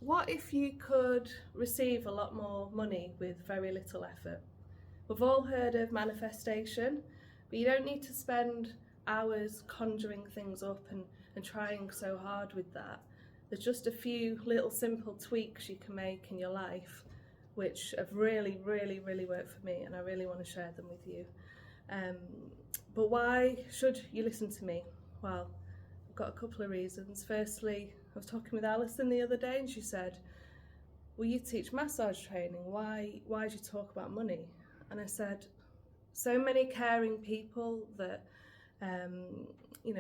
What if you could receive a lot more money with very little effort? We've all heard of manifestation, but you don't need to spend hours conjuring things up and trying so hard with that. There's just a few little simple tweaks you can make in your life which have really worked for me, and I really want to share them with you. Um, but why should you listen to me? Well, I've got a couple of reasons. Firstly, I was talking with Alison the other day and she said, well, you teach massage training, why do you talk about money? And I said, so many caring people that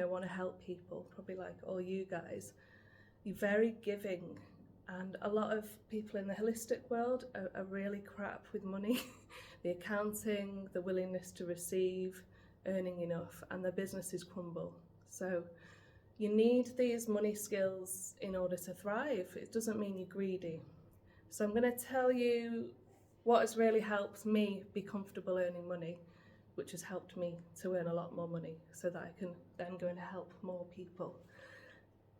want to help people, probably like all you guys. You're very giving, and a lot of people in the holistic world are really crap with money. The accounting, the willingness to receive, earning enough, and their businesses crumble. So you need these money skills in order to thrive. It doesn't mean you're greedy. So I'm going to tell you what has really helped me be comfortable earning money, which has helped me to earn a lot more money so that I can then go and help more people.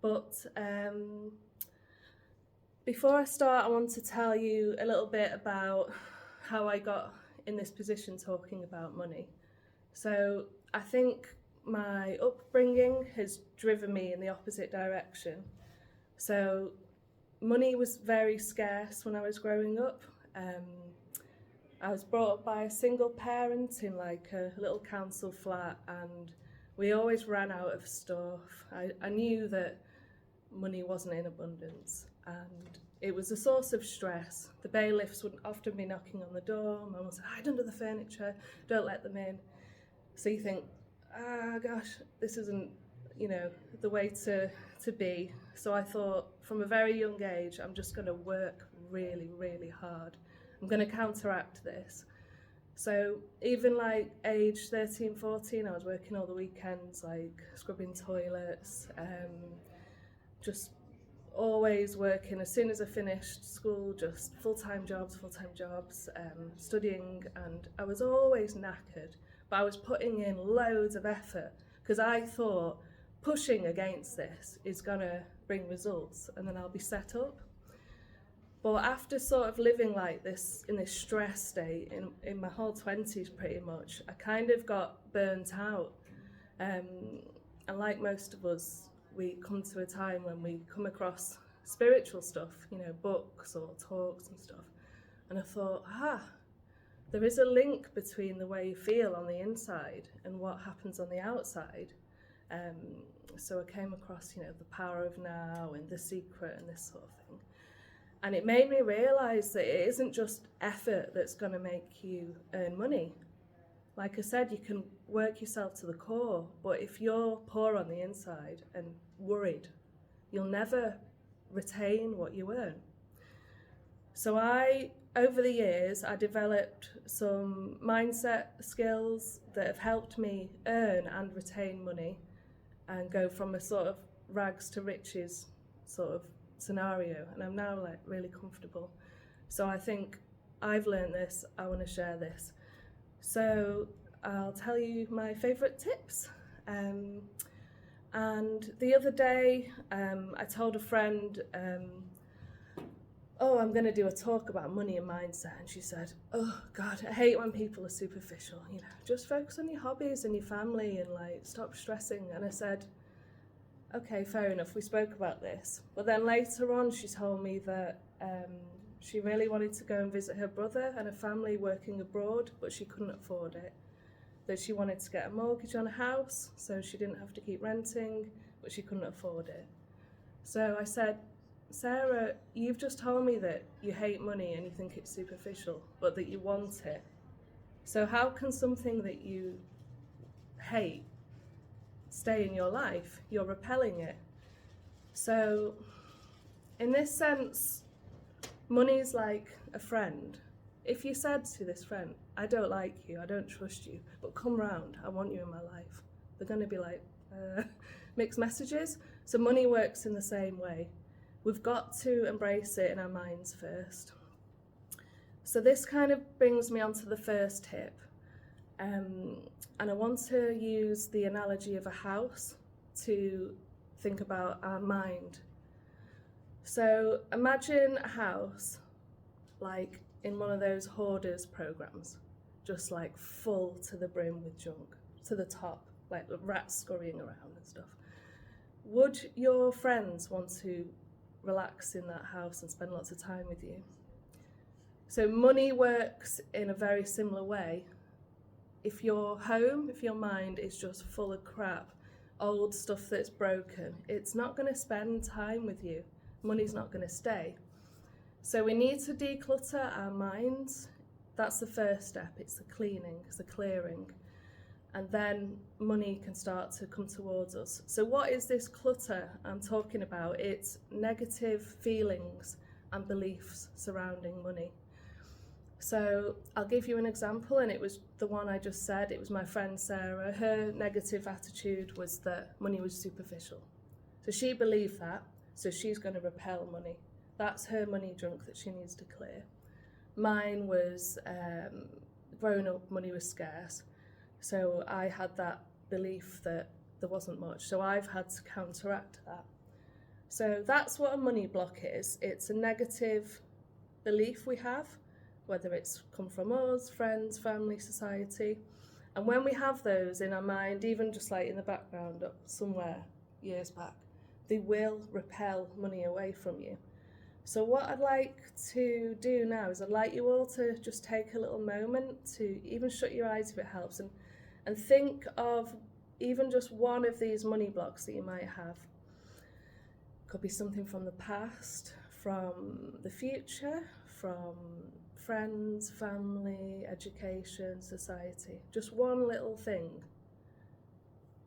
But before I start, I want to tell you a little bit about how I got in this position talking about money. So I think my upbringing has driven me in the opposite direction. So money was very scarce when I was growing up. I was brought up by a single parent in like a little council flat, and we always ran out of stuff. I knew that money wasn't in abundance, and it was a source of stress. The bailiffs would often be knocking on the door. Mum would say, hide under the furniture, don't let them in. So you think, gosh, this isn't, the way to be. So I thought from a very young age, I'm just going to work really hard. I'm going to counteract this. So even like age 13, 14, I was working all the weekends, like scrubbing toilets, just always working. As soon as I finished school, just full-time jobs, studying, and I was always knackered, but I was putting in loads of effort because I thought pushing against this is gonna bring results and then I'll be set up. But after sort of living like this, in this stress state, in my whole 20s pretty much, I kind of got burnt out. And like most of us, we come to a time when we come across spiritual stuff, books or talks and stuff. And I thought, there is a link between the way you feel on the inside and what happens on the outside. So I came across, the power of now and The Secret and this sort of thing. And it made me realise that it isn't just effort that's going to make you earn money. Like I said, you can work yourself to the core, but if you're poor on the inside and worried, you'll never retain what you earn. So over the years, I developed some mindset skills that have helped me earn and retain money and go from a sort of rags to riches sort of scenario, and I'm now like really comfortable. So I think I've learned this, I want to share this. So I'll tell you my favourite tips. And the other day I told a friend, I'm going to do a talk about money and mindset, and she said, oh God, I hate when people are superficial, just focus on your hobbies and your family and like stop stressing. And I said, okay, fair enough, we spoke about this. But then later on she told me that she really wanted to go and visit her brother and a family working abroad, but she couldn't afford it. That she wanted to get a mortgage on a house so she didn't have to keep renting, but she couldn't afford it. So I said, Sarah, you've just told me that you hate money and you think it's superficial, but that you want it. So how can something that you hate stay in your life? You're repelling it. So in this sense, money's like a friend. If you said to this friend, I don't like you, I don't trust you, but come round, I want you in my life, they're going to be like, mixed messages. So money works in the same way. We've got to embrace it in our minds first. So this kind of brings me on to the first tip. And I want to use the analogy of a house to think about our mind. So imagine a house like in one of those hoarders programs, just like full to the brim with junk, to the top, like rats scurrying around and stuff. Would your friends want to relax in that house and spend lots of time with you? So money works in a very similar way. If your home, if your mind is just full of crap, old stuff that's broken, it's not going to spend time with you. Money's not going to stay. So we need to declutter our minds. That's the first step. It's the cleaning, it's the clearing. And then money can start to come towards us. So what is this clutter I'm talking about? It's negative feelings and beliefs surrounding money. So I'll give you an example, and it was the one I just said. It was my friend Sarah. Her negative attitude was that money was superficial. So she believed that, so she's going to repel money. That's her money junk that she needs to clear. Mine was, growing up, money was scarce. So I had that belief that there wasn't much. So I've had to counteract that. So that's what a money block is. It's a negative belief we have, whether it's come from us, friends, family, society. And when we have those in our mind, even just like in the background up somewhere years back, they will repel money away from you. So what I'd like to do now is I'd like you all to just take a little moment to even shut your eyes if it helps, and think of even just one of these money blocks that you might have. Could be something from the past, from the future, from friends, family, education, society. Just one little thing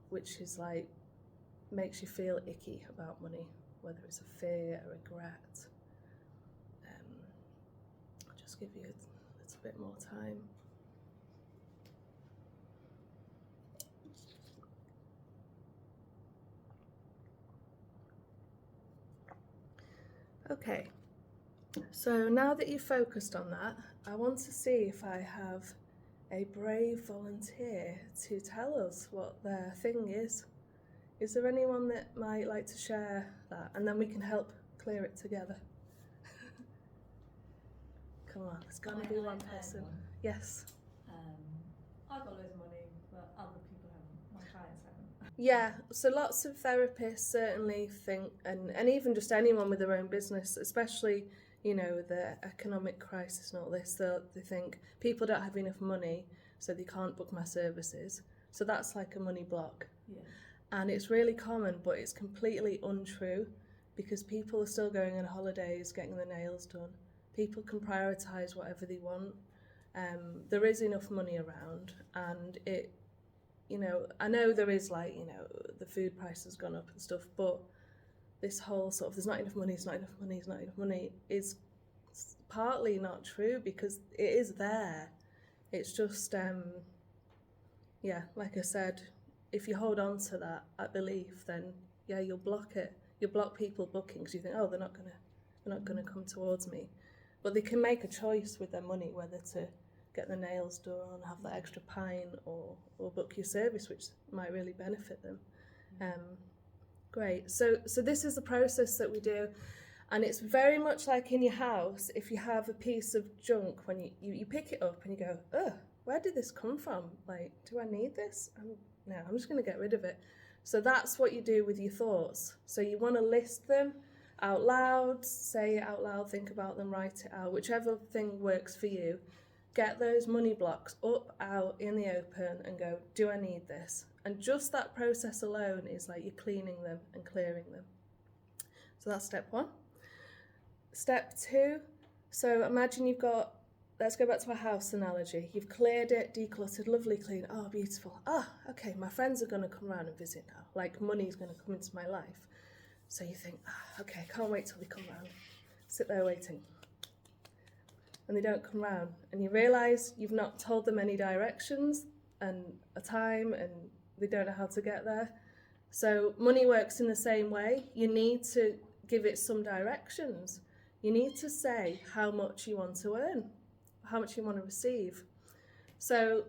which is like makes you feel icky about money, whether it's a fear, a regret. I'll just give you a little bit more time. Okay, so now that you've focused on that, I want to see if I have a brave volunteer to tell us what their thing is. Is there anyone that might like to share that? And then we can help clear it together. Come on, there's got to be one person. Yes. I've got loads of money, but other people haven't. My clients haven't. Yeah, so lots of therapists certainly think, and even just anyone with their own business, especially, you know, the economic crisis and all this, they think people don't have enough money, so they can't book my services. So that's like a money block. Yeah. And it's really common, but it's completely untrue, because people are still going on holidays, getting their nails done. People can prioritise whatever they want. There is enough money around, and it, you know, I know there is, like, you know, the food price has gone up and stuff, but this whole sort of there's not enough money, it's not enough money, it's not enough money is partly not true, because it is there. It's just, yeah, like I said, if you hold on to that belief, then yeah, you'll block it. You'll block people booking because you think, oh, they're not gonna come towards me. But they can make a choice with their money whether to get their nails done, have that extra pint, or book your service, which might really benefit them. Great. So this is the process that we do, and it's very much like in your house. If you have a piece of junk, when you pick it up and you go, oh, where did this come from? Like, do I need this? No, I'm just going to get rid of it. So that's what you do with your thoughts. So you want to list them out loud, say it out loud, think about them, write it out, whichever thing works for you. Get those money blocks up, out, in the open, and go, do I need this? And just that process alone is like you're cleaning them and clearing them. So that's step one. Step two, so imagine you've got, let's go back to our house analogy. You've cleared it, decluttered, lovely clean. Oh, beautiful. Okay, my friends are going to come around and visit now. Like, money's going to come into my life. So you think, okay, can't wait till they come round. Sit there waiting. And they don't come round. And you realise you've not told them any directions and a time, and they don't know how to get there. So money works in the same way. You need to give it some directions. You need to say how much you want to earn, how much you want to receive. So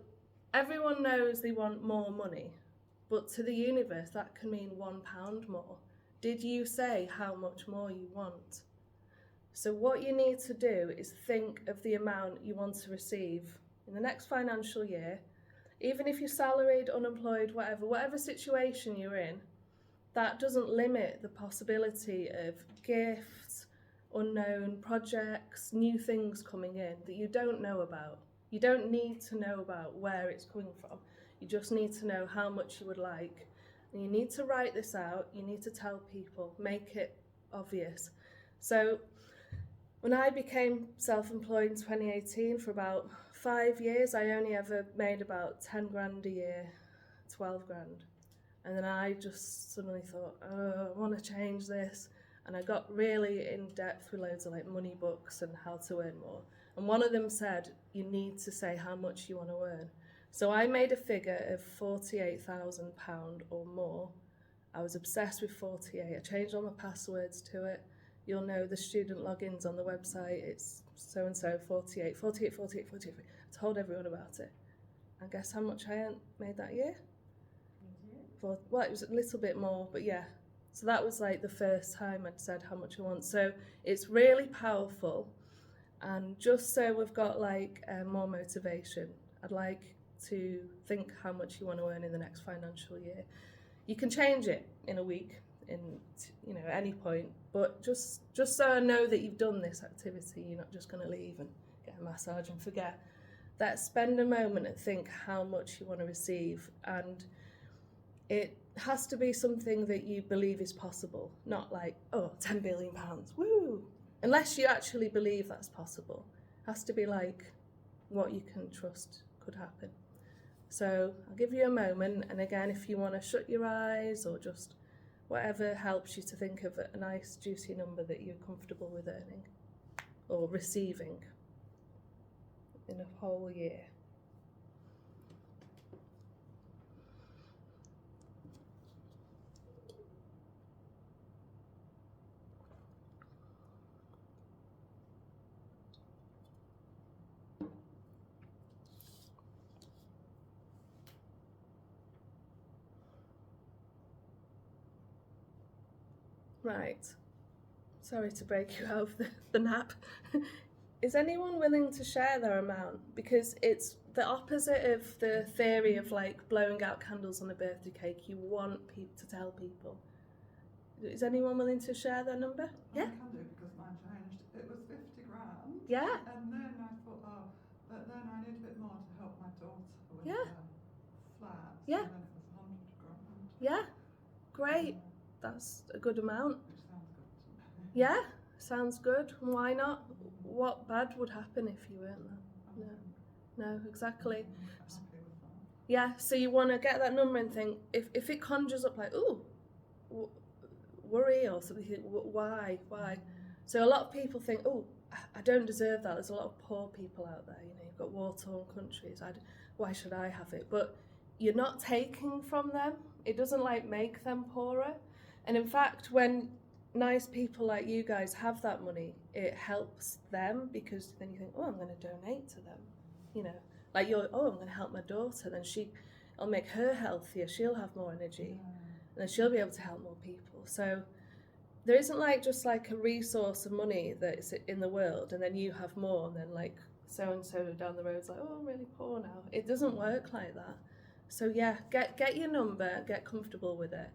everyone knows they want more money, but to the universe that can mean £1 more. Did you say how much more you want? So what you need to do is think of the amount you want to receive in the next financial year, even if you're salaried, unemployed, whatever situation you're in. That doesn't limit the possibility of gifts, unknown projects, new things coming in that you don't know about. You don't need to know about where it's coming from. You just need to know how much you would like. And you need to write this out. You need to tell people, make it obvious. So when I became self-employed in 2018, for about 5 years, I only ever made about 10 grand a year, 12 grand. And then I just suddenly thought, oh, I want to change this. And I got really in depth with loads of like money books and how to earn more. And one of them said, you need to say how much you want to earn. So I made a figure of £48,000 or more. I was obsessed with 48. I changed all my passwords to it. You'll know the student logins on the website. It's so-and-so, 48. I told everyone about it. And guess how much I made that year? Well, it was a little bit more, but yeah. So that was like the first time I'd said how much I want. So it's really powerful. And just so we've got like more motivation, I'd like to think how much you want to earn in the next financial year. You can change it in a week, in any point, but just so I know that you've done this activity, you're not just going to leave and get a massage and forget. That spend a moment and think how much you want to receive, and it has to be something that you believe is possible, not like, oh, £10 billion, woo! Unless you actually believe that's possible. It has to be like what you can trust could happen. So I'll give you a moment, and again, if you want to shut your eyes or just whatever helps you to think of a nice juicy number that you're comfortable with earning or receiving in a whole year. Right, sorry to break you out of the nap. Is anyone willing to share their amount? Because it's the opposite of the theory of like blowing out candles on a birthday cake. You want people to tell people. Is anyone willing to share their number? Yeah. I can do, because mine changed. It was 50 grand. Yeah. And then I thought, oh, but then I need a bit more to help my daughter with Yeah. flats. Yeah. And then it was 100 grand. Yeah, great. That's a good amount. Which sounds good to me. Yeah, sounds good. Why not? What bad would happen if you weren't there? No, exactly. I'm happy with that. Yeah, so you want to get that number and think, if it conjures up like, ooh, worry or something, you think, why? So a lot of people think, oh, I don't deserve that. There's a lot of poor people out there, you've got war-torn countries. Why should I have it? But you're not taking from them. It doesn't like make them poorer. And in fact, when nice people like you guys have that money, it helps them, because then you think, oh, I'm going to donate to them. Like I'm going to help my daughter, then I'll make her healthier, she'll have more energy, and then she'll be able to help more people. So there isn't like just like a resource of money that's in the world, and then you have more, and then like so-and-so down the road's like, oh, I'm really poor now. It doesn't work like that. So yeah, get your number, get comfortable with it,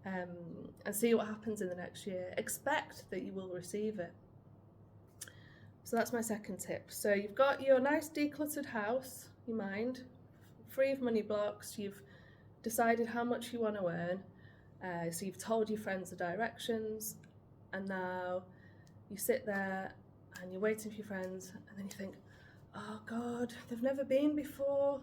and see what happens in the next year. Expect that you will receive it. So that's my second tip. So you've got your nice decluttered house, your mind, free of money blocks. You've decided how much you want to earn. So you've told your friends the directions, and now you sit there and you're waiting for your friends, and then you think, oh God, they've never been before.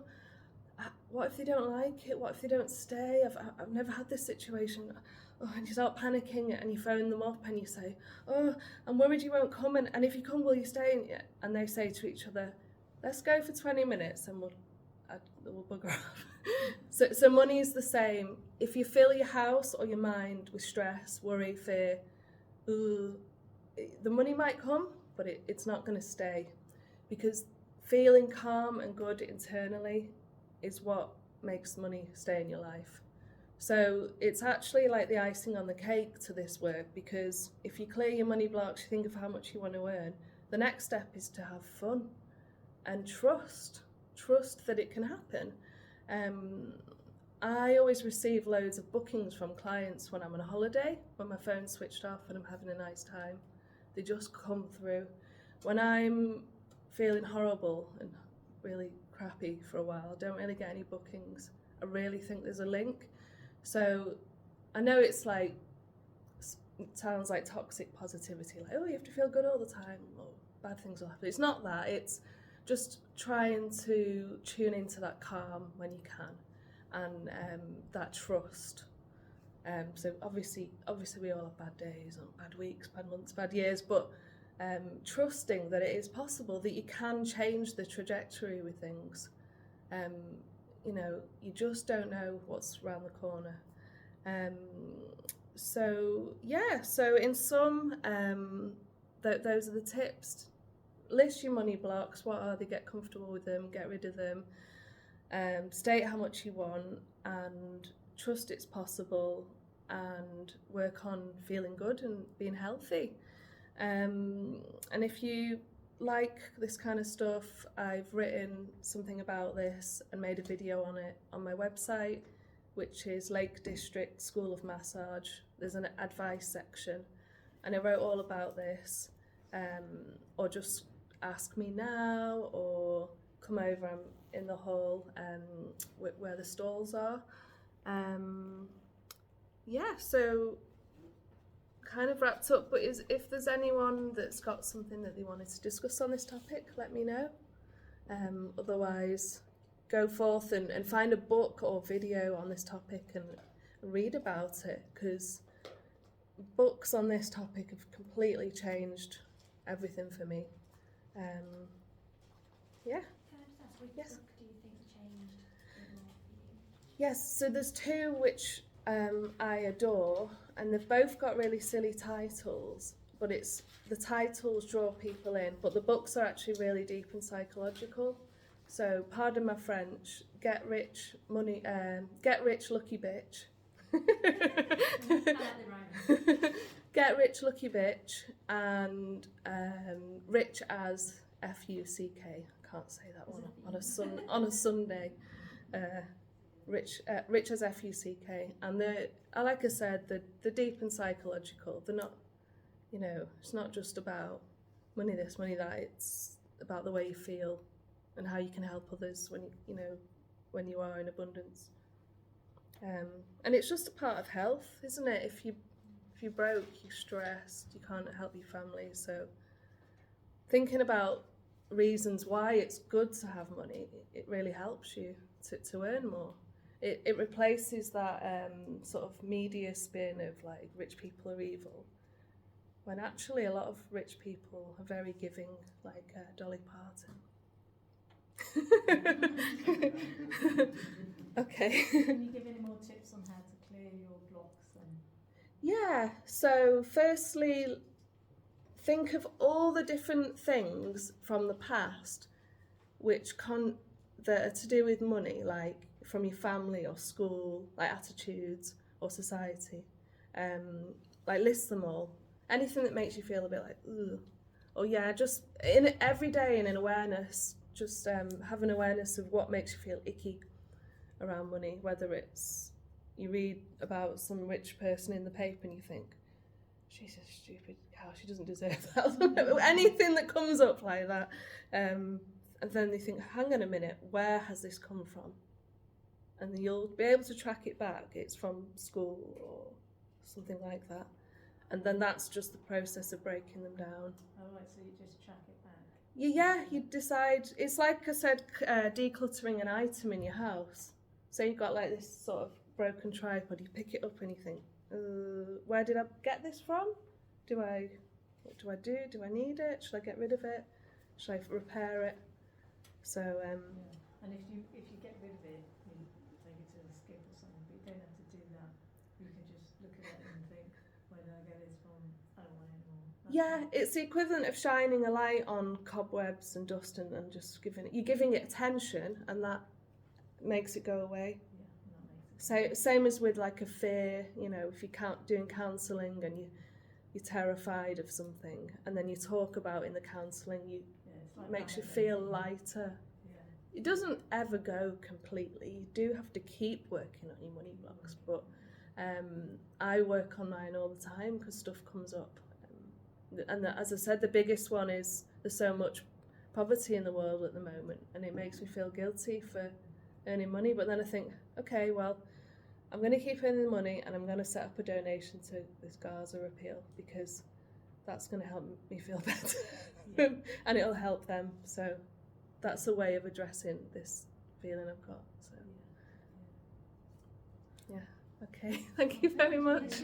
What if they don't like it? What if they don't stay? I've never had this situation. Oh, and you start panicking, and you phone them up and you say, oh, I'm worried you won't come, and if you come, will you stay? And they say to each other, let's go for 20 minutes and we'll bugger off. So money is the same. If you fill your house or your mind with stress, worry, fear, the money might come, but it's not going to stay, because feeling calm and good internally is what makes money stay in your life. So it's actually like the icing on the cake to this work, because if you clear your money blocks, you think of how much you want to earn, the next step is to have fun and trust that it can happen. I always receive loads of bookings from clients when I'm on a holiday, when my phone's switched off and I'm having a nice time. They just come through. When I'm feeling horrible and really crappy for a while, I don't really get any bookings. I really think there's a link. So I know it's like, it sounds like toxic positivity, like, oh, you have to feel good all the time, or bad things will happen. It's not that, it's just trying to tune into that calm when you can, and that trust. So obviously we all have bad days, or bad weeks, bad months, bad years, but trusting that it is possible, that you can change the trajectory with things. You know, you just don't know what's around the corner. So in sum, those are the tips. List your money blocks. What are they? Get comfortable with them, get rid of them. State how much you want, and trust it's possible, and work on feeling good and being healthy. And if you like this kind of stuff, I've written something about this and made a video on it on my website, which is Lake District School of Massage. There's an advice section, and I wrote all about this. Or just ask me now, or come over. I'm in the hall where the stalls are. So kind of wrapped up, but if there's anyone that's got something that they wanted to discuss on this topic, let me know. Otherwise, go forth and find a book or video on this topic and read about it, because books on this topic have completely changed everything for me. Can I just ask, which Yes. book do you think changed it more for you? Yes, so there's two which I adore, and they've both got really silly titles, but it's the titles draw people in, but the books are actually really deep and psychological. So, pardon my French, Get Rich, Lucky Bitch. I like the rhyming. Get Rich, Lucky Bitch, and Rich as Fuck. I can't say that one on a Sunday. Rich as Fuck, and like I said, the deep and psychological. They're not, it's not just about money this, money that. It's about the way you feel and how you can help others when you are in abundance. And it's just a part of health, isn't it? If you're broke, you're stressed, you can't help your family. So thinking about reasons why it's good to have money, it really helps you to earn more. It replaces that sort of media spin of like rich people are evil, when actually a lot of rich people are very giving, like Dolly Parton. Okay. Can you give any more tips on how to clear your blocks? Yeah, so firstly, think of all the different things from the past that are to do with money, like from your family or school, like attitudes or society. Like list them all. Anything that makes you feel a bit like, ugh. Or just in every day in an awareness, just have an awareness of what makes you feel icky around money, whether it's you read about some rich person in the paper and you think, she's a stupid cow, she doesn't deserve that. Anything that comes up like that. And then they think, hang on a minute, where has this come from? And you'll be able to track it back. It's from school or something like that. And then that's just the process of breaking them down. Oh, right, so you just track it back? You decide. It's like I said, decluttering an item in your house. So you've got like this sort of broken tripod, you pick it up and you think, where did I get this from? What do I do? Do I need it? Should I get rid of it? Should I repair it? So And if you get rid of it, you take it to the skip or something, but you don't have to do that. You can just look at it and think, where did I get this from? I don't want it anymore. it's the equivalent of shining a light on cobwebs and dust and just giving it attention, and that makes it go away. Yeah, and that makes it So same as with like a fear, you know, if you can't doing counselling and you're terrified of something, and then you talk about in the counselling, it's like makes you that, feel isn't it? lighter. Yeah. It doesn't ever go completely. You do have to keep working on your money blocks, but I work on mine all the time because stuff comes up. As I said, the biggest one is there's so much poverty in the world at the moment, and it makes me feel guilty for earning money. But then I think, okay, well, I'm going to keep earning money, and I'm going to set up a donation to this Gaza appeal because that's going to help me feel better, and it'll help them. So that's a way of addressing this feeling I've got. So yeah, okay, thank you very much.